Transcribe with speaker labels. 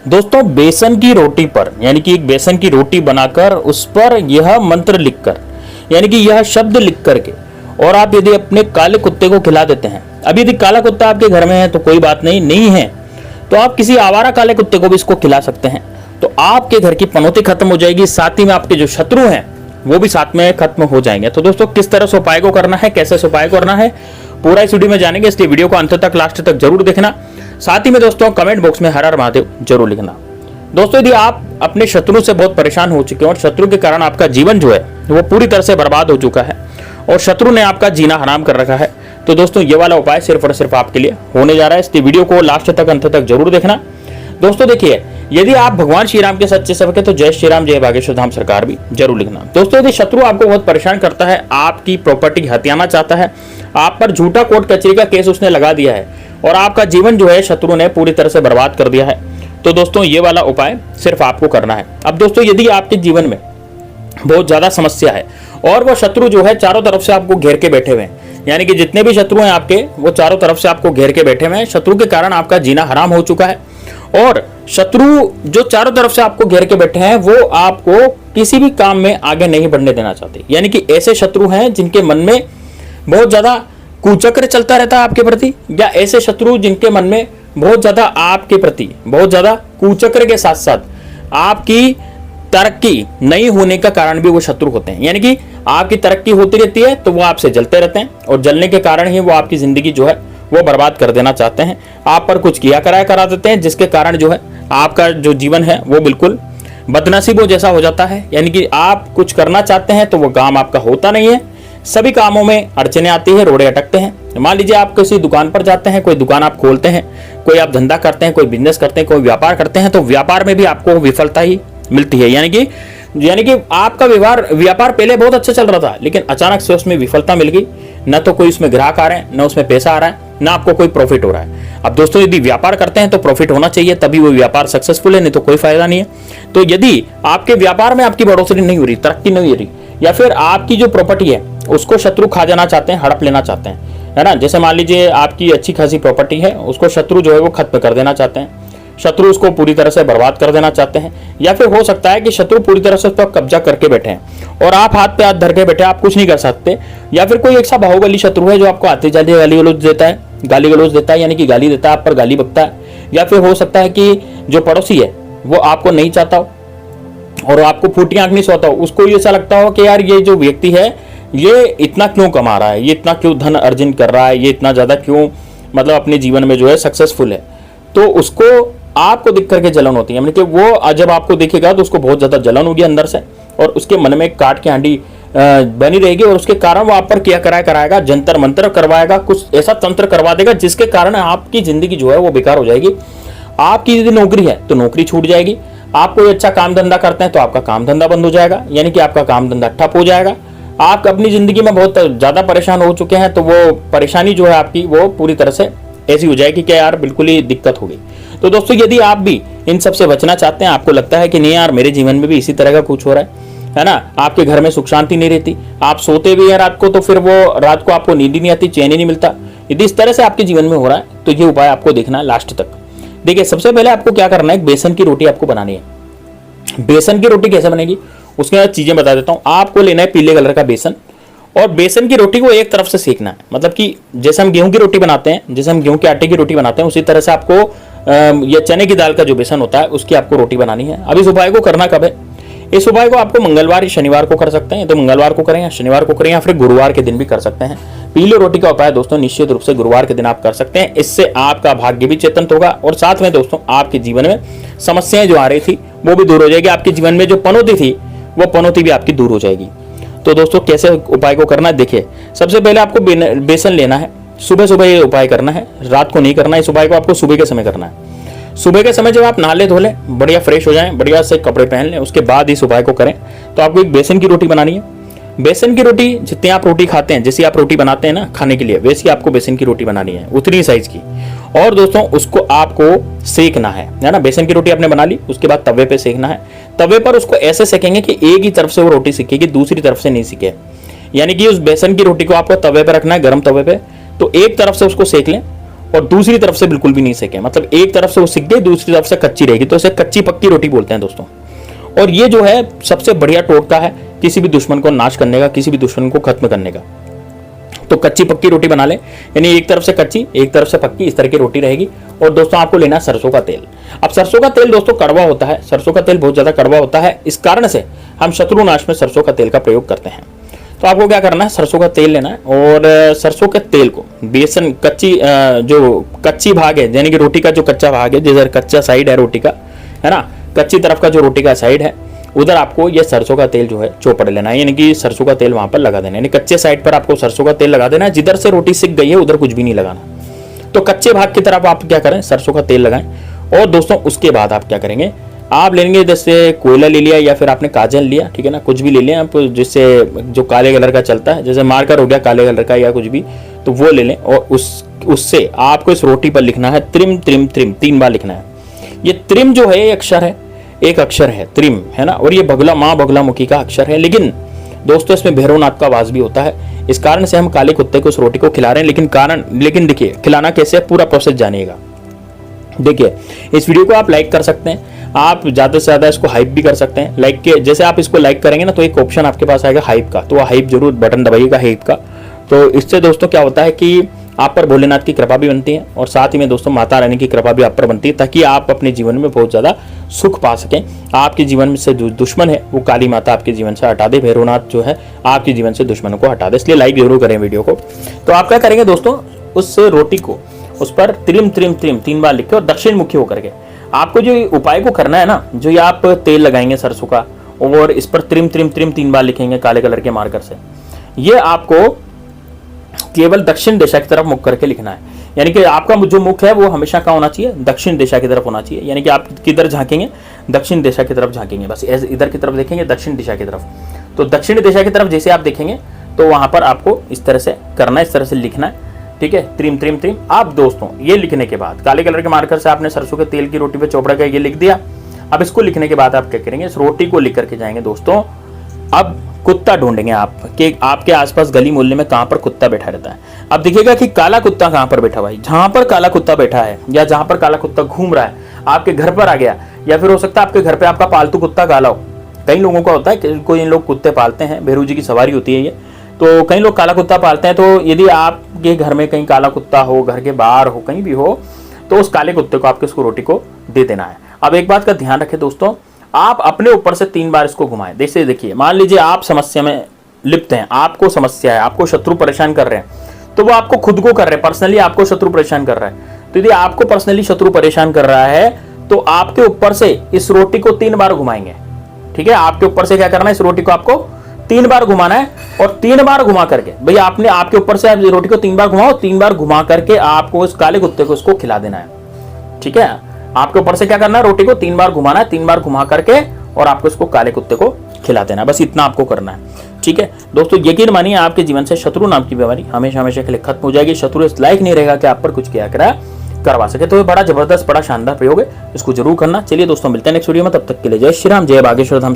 Speaker 1: दोस्तों बेसन की रोटी पर यानी कि एक बेसन की रोटी बनाकर उस पर यह मंत्र लिखकर यानी कि यह शब्द लिख करके और आप यदि अपने काले कुत्ते को खिला देते हैं। अब यदि काला कुत्ता आपके घर में है तो कोई बात नहीं है तो आप किसी आवारा काले कुत्ते को भी इसको खिला सकते हैं। तो आपके घर की पनौती खत्म हो जाएगी, साथ ही में आपके जो शत्रु हैं वो भी साथ में खत्म हो जाएंगे। तो दोस्तों किस तरह से उपाय को करना है, कैसे उपाय करना है, पूरा इस वीडियो में जानेंगे, इसलिए वीडियो को अंत तक लास्ट तक जरूर देखना। साथ ही में दोस्तों कमेंट बॉक्स में हर हर महादेव जरूर लिखना। दोस्तों यदि आप अपने शत्रु से बहुत परेशान हो चुके हैं और शत्रु के कारण आपका जीवन जो है वो पूरी तरह से बर्बाद हो चुका है और शत्रु ने आपका जीना हराम कर रखा है, तो दोस्तों ये वाला उपाय सिर्फ और सिर्फ आपके लिए होने जा रहा है, इसलिए वीडियो को लास्ट तक अंत तक जरूर देखना। दोस्तों देखिए, यदि आप भगवान श्री राम के सच्चे सेवक हैं तो जय श्री राम जय बागेश्वर धाम सरकार भी जरूर लिखना। दोस्तों यदि शत्रु आपको बहुत परेशान करता है, आपकी प्रॉपर्टी हथियाना चाहता है, आप पर झूठा कोर्ट कचहरी का केस उसने लगा दिया है और आपका जीवन जो है शत्रु ने पूरी तरह से बर्बाद कर दिया है, तो दोस्तों ये वाला उपाय सिर्फ आपको करना है। अब दोस्तों यदि आपके जीवन में बहुत ज्यादा समस्या है और वो शत्रु जो है चारों तरफ से आपको घेर के बैठे हुए हैं, यानी कि जितने भी शत्रु हैं आपके वो चारों तरफ से आपको घेर के बैठे हुए हैं, शत्रु के कारण आपका जीना हराम हो चुका है और शत्रु जो चारों तरफ से आपको घेर के बैठे हैं वो आपको किसी भी काम में आगे नहीं बढ़ने देना चाहते, यानी कि ऐसे शत्रु हैं जिनके मन में बहुत ज्यादा कुचक्र चलता रहता है आपके प्रति, या ऐसे शत्रु जिनके मन में बहुत ज्यादा आपके प्रति बहुत ज्यादा कुचक्र के साथ साथ आपकी तरक्की नहीं होने का कारण भी वो शत्रु होते हैं, यानी कि आपकी तरक्की होती रहती है तो वो आपसे जलते रहते हैं और जलने के कारण ही वो आपकी जिंदगी जो है वो बर्बाद कर देना चाहते हैं, आप पर कुछ किया कराया करा देते हैं, जिसके कारण जो है आपका जो जीवन है वो बिल्कुल बदनसीबों जैसा हो जाता है। यानी कि आप कुछ करना चाहते हैं तो वो काम आपका होता नहीं है, सभी कामों में अड़चने आती है, रोड़े अटकते हैं। मान लीजिए आप किसी दुकान पर जाते हैं, कोई दुकान आप खोलते हैं, कोई आप धंधा करते हैं, कोई बिजनेस करते हैं, कोई व्यापार करते हैं, तो व्यापार में भी आपको विफलता ही मिलती है। यानी कि आपका व्यापार पहले बहुत अच्छा चल रहा था लेकिन अचानक से उसमें विफलता मिल गई, न तो कोई उसमें ग्राहक आ रहे हैं, न उसमें पैसा आ रहा है, ना आपको कोई प्रॉफिट हो रहा है। अब दोस्तों यदि व्यापार करते हैं तो प्रॉफिट होना चाहिए, तभी वो व्यापार सक्सेसफुल है, नहीं तो कोई फायदा नहीं है। तो यदि आपके व्यापार में आपकी बढ़ोतरी नहीं हो रही, तरक्की नहीं हो रही, या फिर आपकी जो प्रॉपर्टी है उसको शत्रु खा जाना चाहते हैं, हड़प लेना चाहते हैं, है ना, जैसे मान लीजिए आपकी अच्छी खासी प्रॉपर्टी है उसको शत्रु जो है वो खत्म कर देना चाहते हैं, शत्रु उसको पूरी तरह से बर्बाद कर देना चाहते हैं, या फिर हो सकता है कि शत्रु पूरी तरह से उस पर कब्जा करके बैठे हैं और आप हाथ पे हाथ धर के बैठे, आप कुछ नहीं कर सकते, या फिर कोई एक सा बाहुबली शत्रु है जो आपको आते जाते गाली गलौज देता है, यानी कि गाली देता है, आप पर गाली बकता है, या फिर हो सकता है कि जो पड़ोसी है वो आपको नहीं चाहता हो और आपको फूटी आंख नहीं सोता हो, उसको ऐसा लगता हो कि यार ये जो व्यक्ति है ये इतना क्यों कमा रहा है, ये इतना क्यों धन अर्जन कर रहा है, ये इतना ज्यादा क्यों मतलब अपने जीवन में जो है सक्सेसफुल है, तो उसको आपको दिख करके जलन होती है, यानी कि वो जब आपको देखेगा तो उसको बहुत ज्यादा जलन होगी अंदर से और उसके मन में काट की हांडी बनी रहेगी और उसके कारण वो आप पर क्या कराएगा, जंतर मंत्र करवाएगा, कुछ ऐसा तंत्र करवा देगा जिसके कारण आपकी जिंदगी जो है वो बेकार हो जाएगी। आपकी यदि नौकरी है तो नौकरी छूट जाएगी, आप कोई अच्छा काम धंधा करते हैं तो आपका काम धंधा बंद हो जाएगा, यानी कि आपका काम धंधा ठप हो जाएगा। आप अपनी जिंदगी में बहुत ज्यादा परेशान हो चुके हैं तो वो परेशानी जो है आपकी वो पूरी तरह से ऐसी हो जाएगी कि यार बिल्कुल ही दिक्कत हो गई। तो दोस्तों यदि आप भी इन सब से बचना चाहते हैं, आपको लगता है कि नहीं यार मेरे जीवन में भी इसी तरह का कुछ हो रहा है ना, आपके घर में सुख शांति नहीं रहती, आप सोते भी हैं रात को तो फिर वो रात को आपको नींद ही नहीं आती, चैन ही नहीं मिलता, यदि इस तरह से आपके जीवन में हो रहा है तो ये उपाय आपको देखना है लास्ट तक। देखिए सबसे पहले आपको क्या करना है, बेसन की रोटी आपको बनानी है। बेसन की रोटी कैसे बनेगी उसके बाद चीजें बता देता हूं। आपको लेना है पीले कलर का बेसन और बेसन की रोटी को एक तरफ से सेकना है, मतलब कि जैसे हम गेहूं की रोटी बनाते हैं, जैसे हम गेहूं के आटे की रोटी बनाते हैं, उसी तरह से आपको ये चने की दाल का जो बेसन होता है उसकी आपको रोटी बनानी है। अब इस उपाय को करना कब है, इस उपाय को आपको मंगलवार या शनिवार को कर सकते हैं, तो मंगलवार को करें या शनिवार को करें या फिर गुरुवार के दिन भी कर सकते हैं। पीले रोटी का उपाय दोस्तों निश्चित रूप से गुरुवार के दिन आप कर सकते हैं, इससे आपका भाग्य भी चेतन होगा और साथ में दोस्तों आपके जीवन में समस्याएं जो आ रही थी वो भी दूर हो जाएगी, आपके जीवन में जो पनौती थी वो पनौती भी आपकी दूर हो जाएगी। तो दोस्तों कैसे उपाय को करना है, देखिए सबसे पहले आपको बेसन लेना है, सुबह सुबह ये उपाय करना है, रात को नहीं करना है, इस उपाय को आपको सुबह के समय करना है। सुबह के समय जब आप नहा ले धो लें, बढ़िया फ्रेश हो जाएं, बढ़िया से कपड़े पहन लें, उसके बाद इस उपाय को करें। तो आपको एक बेसन की रोटी बनानी है। बेसन की रोटी जितनी आप रोटी खाते हैं, जैसी आप रोटी बनाते हैं ना खाने के लिए, वैसी आपको बेसन की रोटी बनानी है, उतनी साइज की, और दोस्तों उसको आपको सेकना है ना। बेसन की रोटी आपने बना ली, उसके बाद तवे पे सेकना है। तवे पर उसको ऐसे सेकेंगे कि एक ही तरफ से वो रोटी सिकेगी, दूसरी तरफ से नहीं सिके, यानी कि उस बेसन की रोटी को आपको तवे पे रखना है, गर्म तवे पे, तो एक तरफ से उसको सेक लें और दूसरी तरफ से बिल्कुल भी नहीं सेके, मतलब एक तरफ से वो सिक गई, दूसरी तरफ से कच्ची रहेगी, तो इसे कच्ची पक्की रोटी बोलते हैं दोस्तों। और ये जो है सबसे बढ़िया टोटका है किसी भी दुश्मन को नाश करने का, किसी भी दुश्मन को खत्म करने का। तो कच्ची पक्की रोटी बना ले, यानी एक तरफ से कच्ची एक तरफ से पक्की, इस तरह की रोटी रहेगी। और दोस्तों आपको लेना है सरसों का तेल। अब सरसों का तेल दोस्तों कड़वा होता है, सरसों का तेल बहुत ज्यादा कड़वा होता है, इस कारण से हम शत्रुनाश में सरसों का तेल का प्रयोग करते हैं। तो आपको क्या करना है, सरसों का तेल लेना है और सरसों के तेल को बेसन कच्ची जो कच्ची भाग है, यानी कि रोटी का जो कच्चा भाग है, जैसे कच्चा साइड है रोटी का, है ना, कच्ची तरफ का जो रोटी का साइड है, उधर आपको ये सरसों का तेल जो है चौपड़ लेना है, यानी कि सरसों का तेल वहां पर लगा देना है। यानी कच्चे साइड पर आपको सरसों का तेल लगा देना है, जिधर से रोटी सिक गई है उधर कुछ भी नहीं लगाना। तो कच्चे भाग की तरफ आप क्या करें, सरसों का तेल लगाएं। और दोस्तों उसके बाद आप क्या करेंगे, आप लेंगे जैसे कोयला ले लिया या फिर आपने काजल लिया, ठीक है ना, कुछ भी ले लिया आप, जिससे जो काले कलर का चलता है, जैसे मार्कर हो गया काले कलर का या कुछ भी, तो वो ले लें। और उससे आपको इस रोटी पर लिखना है त्रिम त्रिम त्रिम, 3 बार लिखना है। ये त्रिम जो है एक अक्षर है त्रिम, है ना, और ये बगला माँ बगलामुखी का अक्षर है। लेकिन दोस्तों इसमें भैरवनाथ का वास भी होता है, इस कारण से हम काले कुत्ते को उस रोटी को खिला रहे हैं। लेकिन देखिए खिलाना कैसे है, पूरा प्रोसेस जानिएगा। देखिए इस वीडियो को आप लाइक कर सकते हैं, आप ज्यादा से ज्यादा इसको हाइप भी कर सकते हैं। लाइक के जैसे आप इसको लाइक करेंगे ना, तो एक ऑप्शन आपके पास आएगा हाइप का, तो वो हाइप जरूर बटन दबाइएगा हाइप का। तो इससे दोस्तों क्या होता है कि आप पर भोलेनाथ की कृपा भी बनती है और साथ ही में दोस्तों माता रानी की कृपा भी आप पर बनती है, ताकि आप अपने जीवन में बहुत ज्यादा सुख पा सकें। आपके जीवन में से जो दुश्मन है वो काली माता आपके जीवन से हटा दे, भैरवनाथ जो है आपके जीवन से दुश्मनों को हटा दे। इसलिए लाइक जरूर करें वीडियो को। तो आप क्या करेंगे दोस्तों, उस रोटी को उस पर त्रिम त्रिम त्रिम 3 बार लिख के और दक्षिण मुखी होकर के आपको जो उपाय को करना है ना, जो ये आप तेल लगाएंगे सरसों का और इस पर त्रिम त्रिम त्रिम 3 बार लिखेंगे काले कलर के मार्कर से, ये आपको केवल दक्षिण दिशा की तरफ मुख करके लिखना है। यानी कि आपका जो मुख है वो हमेशा कहाँ होना चाहिए, दक्षिण दिशा की तरफ होना चाहिए। यानी कि आप किधर झांकेंगे, दक्षिण दिशा की तरफ झांकेंगे, बस इधर की तरफ देखेंगे, दक्षिण दिशा की तरफ। तो दक्षिण दिशा की तरफ जैसे आप देखेंगे तो वहां पर आपको इस तरह से करना है, इस तरह से लिखना है, ठीक है, त्रिम त्रिम त्रिम। आप दोस्तों ये लिखने के बाद काले कलर के मार्कर से आपने सरसों के तेल की रोटी पे चौपड़ा का ये लिख दिया। अब इसको लिखने के बाद आप क्या करेंगे, इस रोटी को लिख करके जाएंगे दोस्तों। अब कुत्ता ढूंढेंगे आप कि आपके आसपास गली मोहल्ले में कहां पर कुत्ता बैठा रहता है। अब देखिएगा कि काला कुत्ता कहां पर बैठा हुआ है। जहां पर काला कुत्ता बैठा है या जहां पर काला कुत्ता घूम रहा है, आपके घर पर आ गया, या फिर हो सकता है आपके घर पे आपका पालतू कुत्ता काला हो। कई लोगों का होता है कि कोई लोग कुत्ते पालते हैं, भैरू जी की सवारी होती है ये, तो कई लोग काला कुत्ता पालते हैं। तो यदि आपके घर में कहीं काला कुत्ता हो, घर के बाहर हो, कहीं भी हो, तो उस काले कुत्ते को आपके उसको रोटी को दे देना है। अब एक बात का ध्यान रखें दोस्तों, आप अपने ऊपर से 3 बार इसको घुमाएं। जैसे देखिए मान लीजिए आप समस्या में लिप्त हैं, आपको समस्या है, आपको शत्रु परेशान कर रहे हैं, तो वो आपको खुद को कर रहे हैं, पर्सनली आपको शत्रु परेशान कर रहा है। तो यदि आपको पर्सनली शत्रु परेशान कर रहा है तो आपके ऊपर से इस रोटी को 3 बार घुमाएंगे, ठीक है। आपके ऊपर से क्या करना है, इस रोटी को आपको 3 बार घुमाना है और 3 बार घुमा करके, भाई आपने आपके ऊपर से रोटी को 3 बार घुमाओ, 3 बार घुमा करके आपको उस काले कुत्ते को उसको खिला देना है, ठीक है। आपके ऊपर से क्या करना है, रोटी को 3 बार घुमाना है, 3 बार घुमा करके और आपको इसको काले कुत्ते को खिला देना है। बस इतना आपको करना है, ठीक है दोस्तों। यकीन मानिए आपके जीवन से शत्रु नाम की बीमारी हमेशा हमेशा के लिए खत्म हो जाएगी। शत्रु इस लायक नहीं रहेगा कि आप पर कुछ किया करवा सके। तो ये बड़ा जबरदस्त बड़ा शानदार प्रयोग है, इसको जरूर करना। चलिए दोस्तों मिलते हैं नेक्स्ट वीडियो में, तब तक के लिए जय श्री राम, जय बागेश्वर धाम।